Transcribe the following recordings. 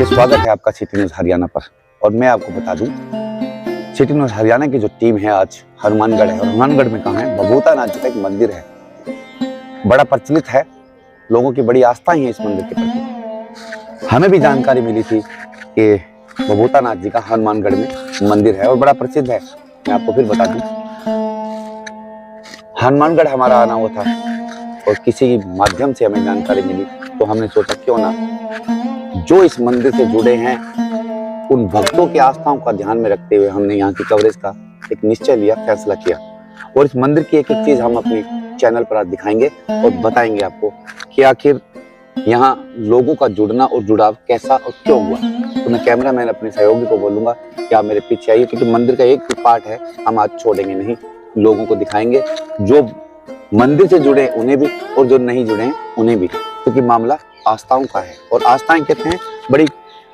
स्वागत है आपका सिटी न्यूज़ हरियाणा पर। और मैं आपको बता दूं, सिटी न्यूज़ हरियाणा की जो टीम है आज हनुमानगढ़ है। और हनुमानगढ़ में कहाँ है? बभूता नाथ जी का एक मंदिर है, बड़ा प्रचलित है, लोगों की बड़ी आस्था ही है इस मंदिर के प्रति। हमें भी जानकारी मिली थी कि बभूता नाथ जी का हनुमानगढ़ में मंदिर है और बड़ा प्रसिद्ध है। मैं आपको फिर बता दूं, हनुमानगढ़ हमारा आना हुआ था और किसी माध्यम से हमें जानकारी मिली, तो हमने सोचा क्यों ना जो इस मंदिर से जुड़े हैं उन भक्तों की आस्थाओं का ध्यान में रखते हुए हमने यहाँ की कवरेज का एक निश्चय लिया, फैसला किया। और इस मंदिर की एक एक चीज हम अपने चैनल पर आज दिखाएंगे और बताएंगे आपको कि आखिर यहाँ लोगों का जुड़ना और जुड़ाव कैसा और क्यों हुआ। तो मैं कैमरामैन अपने सहयोगी को बोलूंगा कि आप मेरे पीछे आइए, क्योंकि मंदिर का एक पार्ट है हम आज छोड़ेंगे नहीं, लोगों को दिखाएंगे, जो मंदिर से जुड़े उन्हें भी और जो नहीं जुड़े हैं उन्हें भी, क्योंकि मामला आस्थाओं का है। और आस्थाएं कहते हैं बड़ी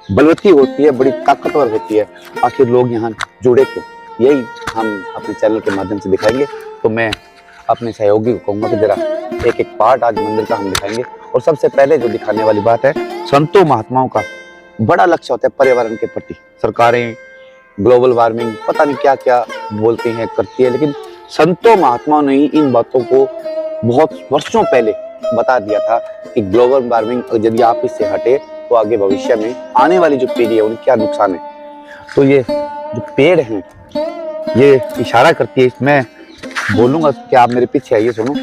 बलवती होती है, बड़ी ताकतवर होती है। आखिर लोग यहाँ जुड़े क्यों, यही हम अपने चैनल के माध्यम से दिखाएंगे। तो मैं अपने सहयोगी को कहूँगा कि जरा एक एक पार्ट आज मंदिर का हम दिखाएंगे। और सबसे पहले जो दिखाने वाली बात है, संतों महात्माओं का बड़ा लक्ष्य होता है पर्यावरण के प्रति। सरकारें ग्लोबल वार्मिंग पता नहीं क्या क्या बोलती हैं, करती है, लेकिन संतों महात्माओं ने ही इन बातों को बहुत वर्षों पहले बता दिया था कि ग्लोबल वार्मिंग यदि आप इससे हटे तो आगे भविष्य में आने वाली जो पीढ़ी है उन्हें क्या नुकसान है। तो ये जो पेड़ हैं ये इशारा करती है। मैं बोलूंगा कि आप मेरे पीछे आइए, सुनो,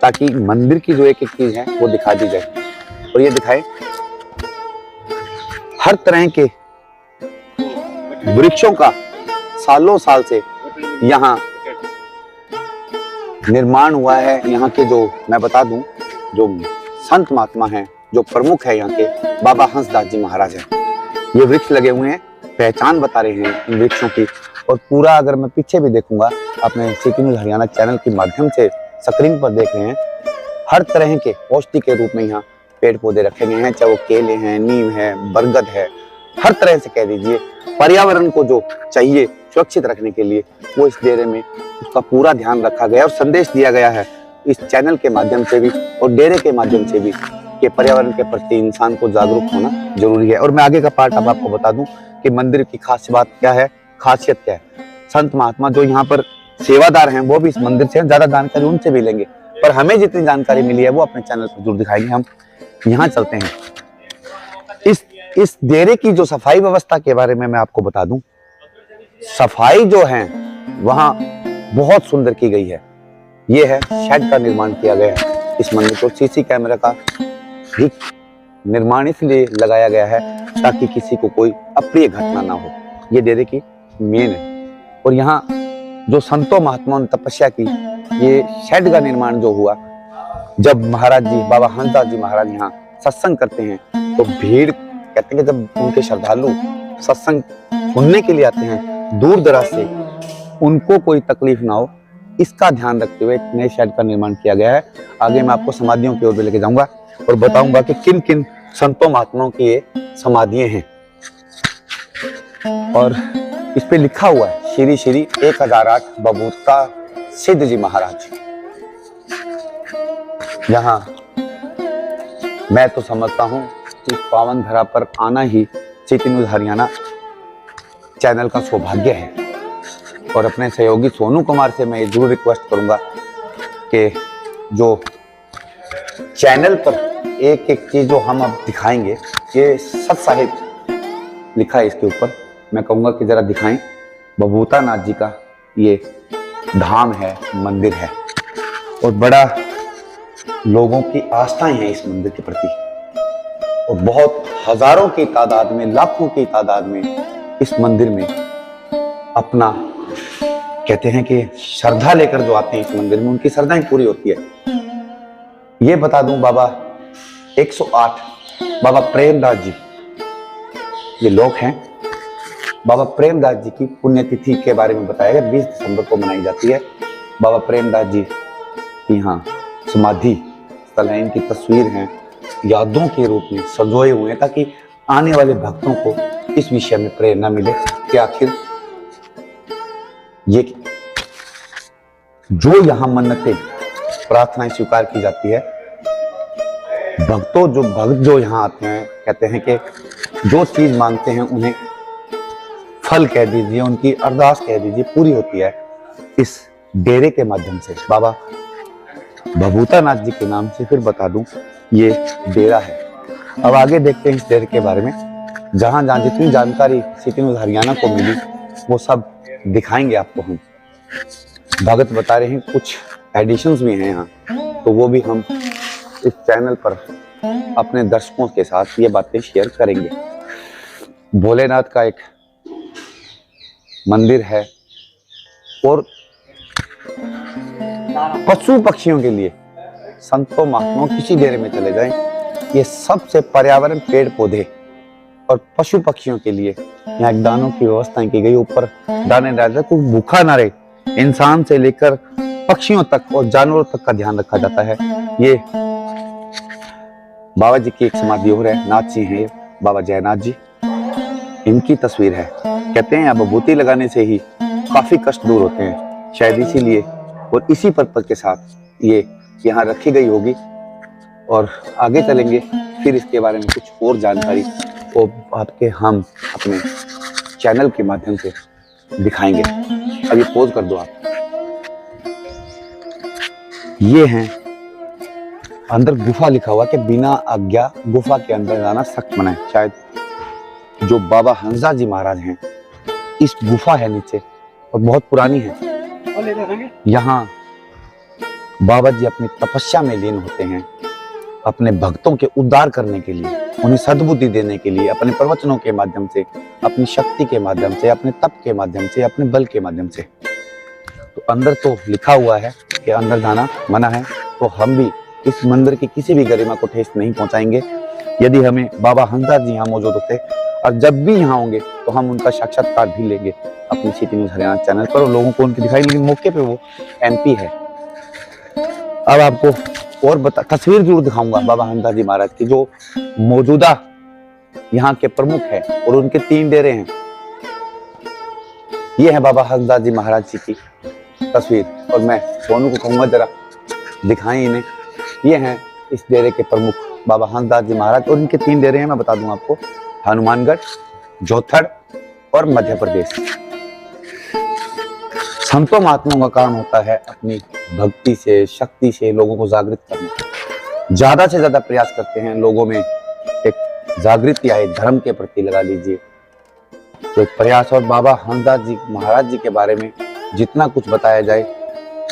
ताकि मंदिर की जो एक एक चीज है वो दिखा दी जाए। और ये दिखाए हर तरह के वृक्षों का सालों साल से यहाँ निर्माण हुआ है। यहाँ के जो मैं बता दूं, जो संत महात्मा हैं, जो प्रमुख है यहाँ के, बाबा हंसदास जी महाराज हैं। ये वृक्ष लगे हुए हैं, पहचान बता रहे हैं इन वृक्षों की। और पूरा अगर मैं पीछे भी देखूंगा, अपने सिटी न्यूज़ हरियाणा चैनल के माध्यम से स्क्रीन पर देख रहे हैं, हर तरह के औषधि के रूप में यहाँ पेड़ पौधे रखे गए हैं, चाहे वो केले हैं, नीम है, बरगद है, हर तरह से कह दीजिए पर्यावरण को जो चाहिए सुरक्षित रखने के लिए वो इस डेरे में उसका पूरा ध्यान रखा गया और संदेश दिया गया है इस चैनल के माध्यम से भी और डेरे के माध्यम से भी कि पर्यावरण के प्रति इंसान को जागरूक होना जरूरी है। और मैं आगे का पार्ट अब आपको बता दूं कि मंदिर की खास बात क्या है, खासियत क्या है। संत महात्मा जो यहाँ पर सेवादार हैं वो भी इस मंदिर से, ज्यादा जानकारी उनसे भी लेंगे, पर हमें जितनी जानकारी मिली है वो अपने चैनल पर जरूर दिखाएंगे। हम यहाँ चलते हैं। इस डेरे की जो सफाई व्यवस्था के बारे में मैं आपको बता दूं, सफाई जो है वहां बहुत सुंदर की गई है। ये है शेड का निर्माण किया गया है इस मंदिर को। सीसी कैमरा का भी निर्माण इसलिए लगाया गया है ताकि किसी को कोई अप्रिय घटना ना हो। ये डेरे की मेन है। और यहाँ जो संतों महात्माओं ने तपस्या की, ये शेड का निर्माण जो हुआ, जब महाराज जी बाबा हंसदास जी महाराज यहाँ सत्संग करते हैं तो भीड़, कहते हैं कि जब उनके श्रद्धालु सत्संग सुनने के लिए आते हैं दूर दराज से, उनको कोई तकलीफ ना हो, इसका ध्यान रखते हुए नए शेड का निर्माण किया गया है। आगे मैं आपको समाधियों की ओर भी लेके जाऊंगा और बताऊंगा कि किन किन संतों महात्माओं की ये समाधियां हैं। और इस पे लिखा हुआ है श्री श्री 1008 बभूता सिद्ध जी महाराज। यहाँ मैं तो समझता हूँ इस पावन धरा पर आना ही सिटी न्यूज़ हरियाणा चैनल का सौभाग्य है। और अपने सहयोगी सोनू कुमार से मैं जरूर रिक्वेस्ट करूंगा कि जो चैनल पर एक एक चीज जो हम अब दिखाएंगे, ये सत साहिब लिखा है इसके ऊपर, मैं कहूंगा कि जरा दिखाएं। बभूता नाथ जी का ये धाम है, मंदिर है, और बड़ा लोगों की आस्थाएं हैं इस मंदिर के प्रति। और बहुत हजारों की तादाद में, लाखों की तादाद में इस मंदिर में अपना, कहते हैं कि श्रद्धा लेकर जो आते हैं इस मंदिर में, उनकी श्रद्धाएं पूरी होती है। ये बता दूं, बाबा 108 बाबा प्रेमदास जी ये लोग हैं। बाबा प्रेमदास जी की पुण्यतिथि के बारे में बताया गया, 20 दिसंबर को मनाई जाती है। बाबा प्रेमदास जी की यहाँ समाधि स्थल है, इनकी तस्वीर हैं, यादों के रूप में सजोए हुए हैं, ताकि आने वाले भक्तों को इस विषय में प्रेरणा मिले कि आखिर ये जो यहाँ मन्नतें प्रार्थनाएं स्वीकार की जाती है, भक्त जो यहाँ आते हैं, कहते हैं कि जो चीज मांगते हैं उन्हें फल कह दीजिए, उनकी अरदास कह दीजिए, पूरी होती है इस डेरे के माध्यम से। बाबा भभूतानाथ जी के नाम से फिर बता दूं, ये डेरा है। अब आगे देखते हैं इस डेरे के बारे में। जहां जहां जितनी जानकारी सिटी न्यूज़ हरियाणा को मिली वो सब दिखाएंगे आपको हम। भगत बता रहे हैं कुछ एडिशंस भी हैं यहाँ, तो वो भी हम इस चैनल पर अपने दर्शकों के साथ ये बातें शेयर करेंगे। भोलेनाथ का एक मंदिर है और पशु पक्षियों के लिए संतों महात्माओं किसी डेरे में चले जाएं, ये सबसे पर्यावरण पेड़ पौधे और पशु पक्षियों के लिए यहाँ एक दानों की व्यवस्था की गई। ऊपर दाने डालते कोई भूखा ना रहे, इंसान से लेकर पक्षियों तक और जानवरों तक का ध्यान रखा जाता है। ये बाबा जी की एक समाधि और है, नाथ जी हैं ये, बाबा जयनाथ जी, इनकी तस्वीर है। कहते हैं विभूति लगाने से ही काफी कष्ट दूर होते हैं, शायद इसीलिए और इसी पर्पज के साथ ये यहाँ रखी गई होगी। और आगे चलेंगे फिर इसके बारे में कुछ और जानकारी वो आपके हम अपने चैनल के माध्यम से दिखाएंगे। अभी पोज कर दो आप। ये हैं अंदर गुफा लिखा हुआ कि बिना आज्ञा गुफा के अंदर जाना सख्त मना है। शायद जो बाबा हंसदास जी महाराज हैं, इस गुफा है नीचे और बहुत पुरानी है। यहाँ बाबा जी अपनी तपस्या में लीन होते हैं, अपने भक्तों के उद्धार करने के लिए, उन्हें सद्बुद्धि देने के लिए, अपने प्रवचनों के माध्यम से, अपनी शक्ति के माध्यम से, अपने तप के माध्यम से, अपने बल के माध्यम से। तो अंदर तो लिखा हुआ है कि अंदर जाना मना है, तो हम भी इस मंदिर की किसी भी गरिमा को ठेस नहीं पहुंचाएंगे। यदि हमें बाबा हंसदास जी यहाँ मौजूद होते और जब भी यहाँ होंगे तो हम उनका साक्षात्कार भी लेंगे अपनी सिटी न्यूज़ हरियाणा चैनल पर और लोगों को उनकी दिखाई। लेकिन मौके पे वो MP है। अब आपको और तस्वीर जरूर दिखाऊंगा बाबा हंसदास जी महाराज की, जो मौजूदा यहाँ के प्रमुख है और उनके 3 डेरे हैं। ये है बाबा हंसदास जी महाराज जी की तस्वीर और मैं सोनू को कहूंगा जरा दिखाएं इन्हें। ये हैं इस डेरे के प्रमुख बाबा हंसदास जी महाराज और इनके 3 डेरे हैं, मैं बता दूं आपको, हनुमानगढ़, जोथड़ और मध्य प्रदेश। संतों महात्माओं का काम होता है अपनी भक्ति से, शक्ति से लोगों को जागृत करना। ज्यादा से ज्यादा प्रयास करते हैं लोगों में एक जागृति आए धर्म के प्रति, लगा लीजिए तो एक प्रयास। और बाबा हंसदास जी महाराज जी के बारे में जितना कुछ बताया जाए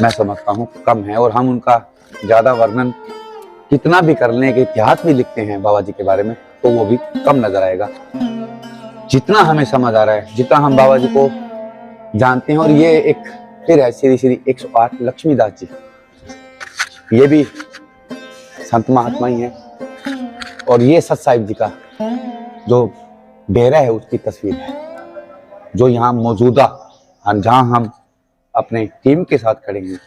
मैं समझता हूँ कम है, और हम उनका ज्यादा वर्णन कितना भी कर लें, कि इतिहास भी लिखते हैं बाबा जी के बारे में, तो वो भी कम नजर आएगा। जितना हमें समझ आ रहा है, जितना हम बाबा जी को जानते हैं। और ये एक फिर है श्री श्री 108 लक्ष्मीदास जी, ये भी संत महात्मा ही है। और ये सत साहिब जी का जो डेरा है उसकी तस्वीर है, जो यहाँ मौजूदा जहाँ हम अपने टीम के साथ खड़े हैं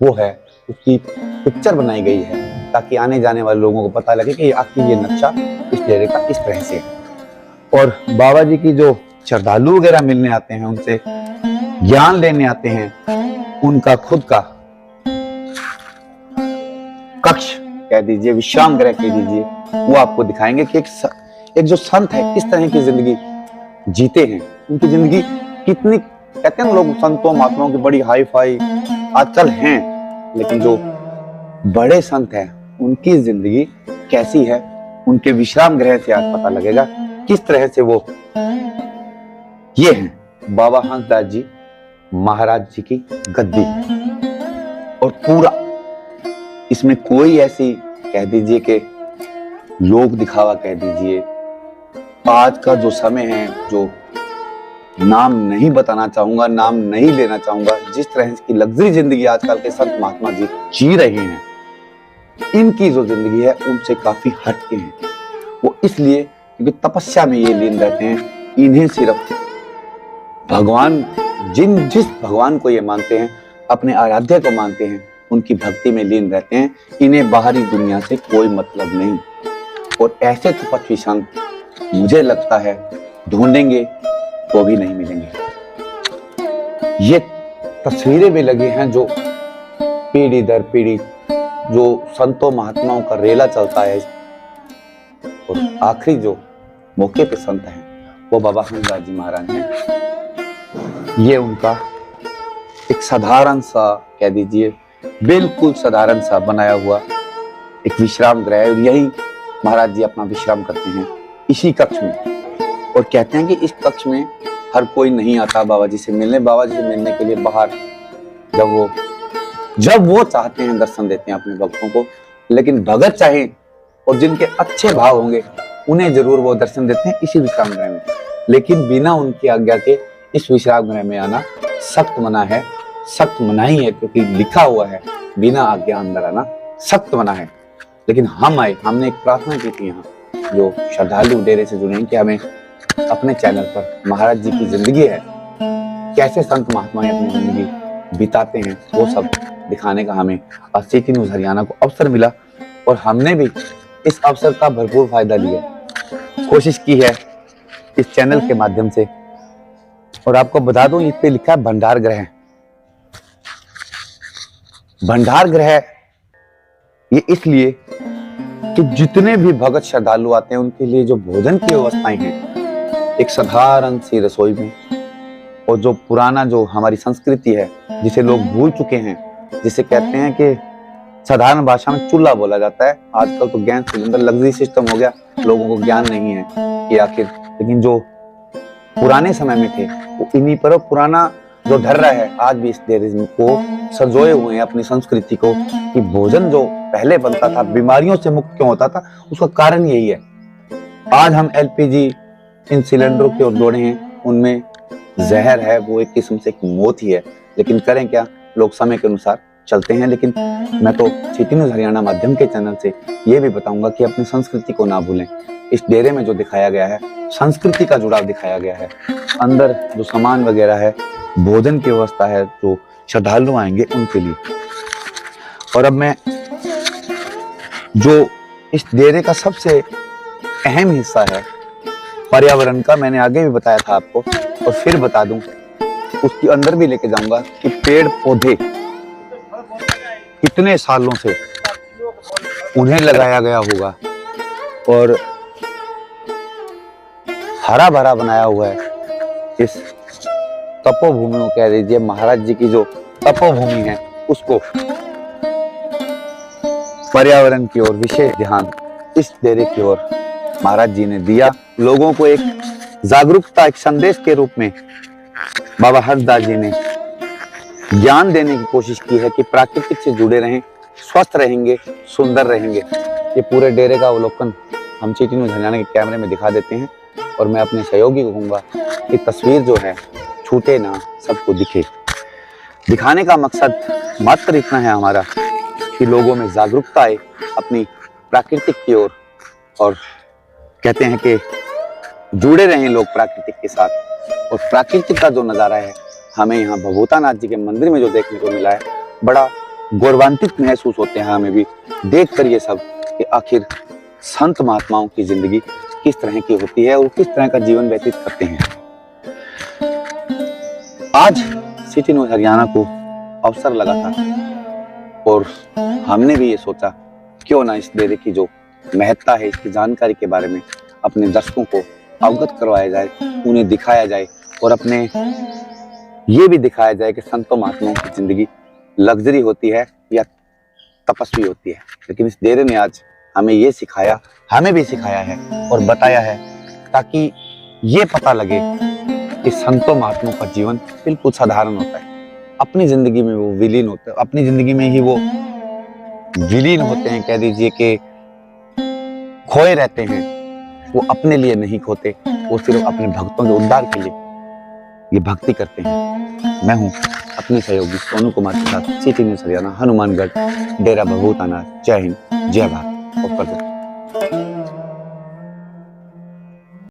वो है, उसकी पिक्चर बनाई गई है ताकि आने जाने वाले लोगों को पता लगे कि आखिर ये नक्शा इस डेरे का इस तरह से है। और बाबा जी की जो श्रद्धालु वगैरह मिलने आते हैं, उनसे ज्ञान लेने आते हैं, उनका खुद का कक्ष कह दीजिए, विश्राम गृह कह दीजिए, वो आपको दिखाएंगे कि एक जो संत है किस तरह की जिंदगी जीते हैं, उनकी जिंदगी कितनी, कहते हैं लोग संतों महात्माओं की बड़ी हाई फाई आजकल हैं, लेकिन जो बड़े संत हैं उनकी जिंदगी कैसी है, उनके विश्राम गृह से आज पता लगेगा किस तरह से वो। ये हैं बाबा हंसदास जी महाराज जी की गद्दी, और पूरा इसमें कोई ऐसी कह दीजिए कि लोक दिखावा कह दीजिए, आज का जो समय है, जो नाम नहीं बताना चाहूंगा, नाम नहीं लेना चाहूंगा, जिस तरह की लग्जरी जिंदगी आजकल के संत महात्मा जी जी रहे हैं, इनकी जो जिंदगी है उनसे काफी हटके हैं। वो इसलिए क्योंकि तपस्या में ये लीन रहते हैं। इन्हें सिर्फ भगवान, जिस भगवान को ये मानते हैं, अपने आराध्य को मानते हैं, उनकी भक्ति में लीन रहते हैं। इन्हें बाहरी दुनिया से कोई मतलब नहीं। और ऐसे तपस्वी संत मुझे लगता है ढूंढेंगे तो भी नहीं मिलेंगे। ये तस्वीरें भी लगी हैं जो पीढ़ी दर पीढ़ी जो संतों महात्माओं का रेला चलता है। और आखिरी जो मौके पे संत हैं वो बाबा हंसदास जी महाराज हैं। ये उनका एक साधारण सा, कह दीजिए बिल्कुल साधारण सा बनाया हुआ एक विश्राम गृह है, और यही महाराज जी अपना विश्राम करते हैं इसी कक्ष में। और कहते हैं कि इस कक्ष में हर कोई नहीं आता बाबा जी से मिलने। बाबा जी से मिलने के लिए बाहर जब वो चाहते हैं दर्शन देते हैं अपने भक्तों को, लेकिन भगत चाहे और जिनके अच्छे भाव होंगे उन्हें जरूर वो दर्शन देते हैं इसी विश्राम गृह में। लेकिन बिना उनकी आज्ञा के इस विश्राम गृह में आना सख्त मना है। सख्त मनाही है, क्योंकि लिखा हुआ है बिना आज्ञा अंदर आना सख्त मना है। लेकिन हम आए, हमने एक प्रार्थना की थी यहाँ, जो श्रद्धालु डेरे से जुड़े हैं, कि हमें अपने चैनल पर महाराज जी की जिंदगी है, कैसे संत महात्मा अपनी जिंदगी बिताते हैं, वो सब दिखाने का हमें सिटी न्यूज़ हरियाणा को अवसर मिला। और हमने भी इस अवसर का भरपूर फायदा लिया, कोशिश की है इस चैनल के माध्यम से। और आपको बता दूं, इस पे लिखा है भंडार गृह। भंडार गृह ये इसलिए कि जितने भी भगत श्रद्धालु आते हैं उनके लिए जो भोजन की व्यवस्थाएं हैं, एक साधारण सी रसोई में, और जो पुराना जो हमारी संस्कृति है जिसे लोग भूल चुके हैं, जिसे कहते हैं कि साधारण भाषा में चूल्हा बोला जाता है। आजकल तो गैस सिलेंडर लग्जरी सिस्टम हो गया, लोगों को ज्ञान नहीं है कि आखिर, लेकिन जो पुराने समय में थे वो इन्हीं पर पुराना जो ढर्रा है आज भी इस डेरे को संजोए हुए हैं अपनी संस्कृति को, कि भोजन जो पहले बनता था बीमारियों से मुक्त क्यों होता था, उसका कारण यही है। आज हम एलपीजी इन सिलेंडरों की ओर दौड़े हैं, उनमें जहर है, वो एक किस्म से एक मौत ही है। लेकिन करें क्या, लोग समय के अनुसार चलते हैं। लेकिन मैं तो सिटी न्यूज़ हरियाणा माध्यम के चैनल से ये भी बताऊंगा कि अपनी संस्कृति को ना भूलें। इस डेरे में जो दिखाया गया है संस्कृति का जुड़ाव दिखाया गया है। अंदर जो सामान वगैरह है, भोजन की व्यवस्था है, जो श्रद्धालु आएंगे उनके लिए। और अब मैं जो इस डेरे का सबसे अहम हिस्सा है पर्यावरण का, मैंने आगे भी बताया था आपको और फिर बता दूं, उसके अंदर भी लेके जाऊंगा कि पेड़ पौधे कितने सालों से उन्हें लगाया गया होगा और हरा भरा बनाया हुआ है। इस तपोभूमि को कह दीजिए, महाराज जी की जो तपोभूमि है उसको पर्यावरण की ओर विशेष ध्यान इस डेरे की ओर महाराज जी ने दिया। लोगों को एक जागरूकता, एक संदेश के रूप में बाबा हंसदास जी ने ज्ञान देने की कोशिश की है कि प्राकृतिक से जुड़े रहें, स्वस्थ रहेंगे, सुंदर रहेंगे। ये पूरे डेरे का अवलोकन हम सिटी न्यूज़ हरियाणा के कैमरे में दिखा देते हैं। और मैं अपने सहयोगी को कहूँगा कि तस्वीर जो है छूटे ना, सबको दिखे। दिखाने का मकसद मात्र इतना है हमारा कि लोगों में जागरूकता आए अपनी प्राकृतिक की ओर, और कहते हैं कि जुड़े रहें लोग प्राकृतिक के साथ। और प्राकृतिक का जो नज़ारा है हमें यहाँ भभूतानाथ जी के मंदिर में जो देखने को मिला है, बड़ा गौरवान्वित महसूस होते हैं हमें भी देख कर ये सब, कि आखिर संत महात्माओं की जिंदगी किस तरह की होती है और किस तरह का जीवन व्यतीत करते हैं। आज सिटी न्यूज़ हरियाणा को अवसर लगा था और हमने भी ये सोचा क्यों ना इस डेरे की जो महत्ता है, इसकी जानकारी के बारे में अपने दर्शकों को अवगत करवाया जाए, उन्हें दिखाया जाए और अपने ये भी दिखाया जाए कि संतों महात्माओं की जिंदगी लग्जरी होती है या तपस्वी होती है। लेकिन इस डेरे ने आज हमें ये सिखाया, हमें भी सिखाया है और बताया है, ताकि ये पता लगे कि संतों महात्माओं का जीवन बिल्कुल साधारण होता है। अपनी जिंदगी में वो विलीन होते हैं, अपनी जिंदगी में ही वो विलीन होते हैं, कह दीजिए कि खोए रहते हैं। वो अपने लिए नहीं खोते, वो सिर्फ अपने भक्तों के उद्धार के लिए ये भक्ति करते हैं। मैं हूँ अपने सहयोगी सोनू कुमार के साथ सिटी न्यूज़ हरियाणा, हनुमानगढ़, डेरा भभूतानाथ। जय हिंद, जय भारत।